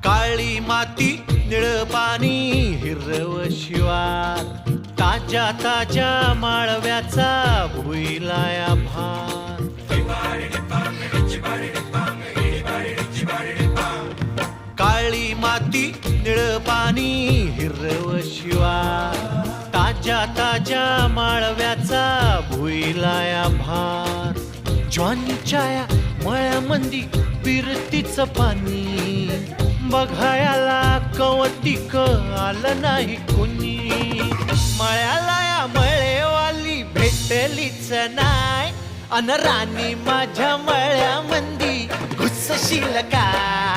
काळी माती निळ पाणी हिरव शिवार ताज्या ताज्या माळव्याचा भुईलाया भार काळी माती निळ पाणी हिरव शिवार ताज्या ताज्या माळव्याचा भुईलाया भार ज्वानीच्या या मळ्यामंदी बिरतीच पाणी बघायला कवतिक आलं नाही कुणी मळ्याला या मळेवाली भेटलीच नाय अन राणी माझ्या मळ्यामंदी घुसशील काय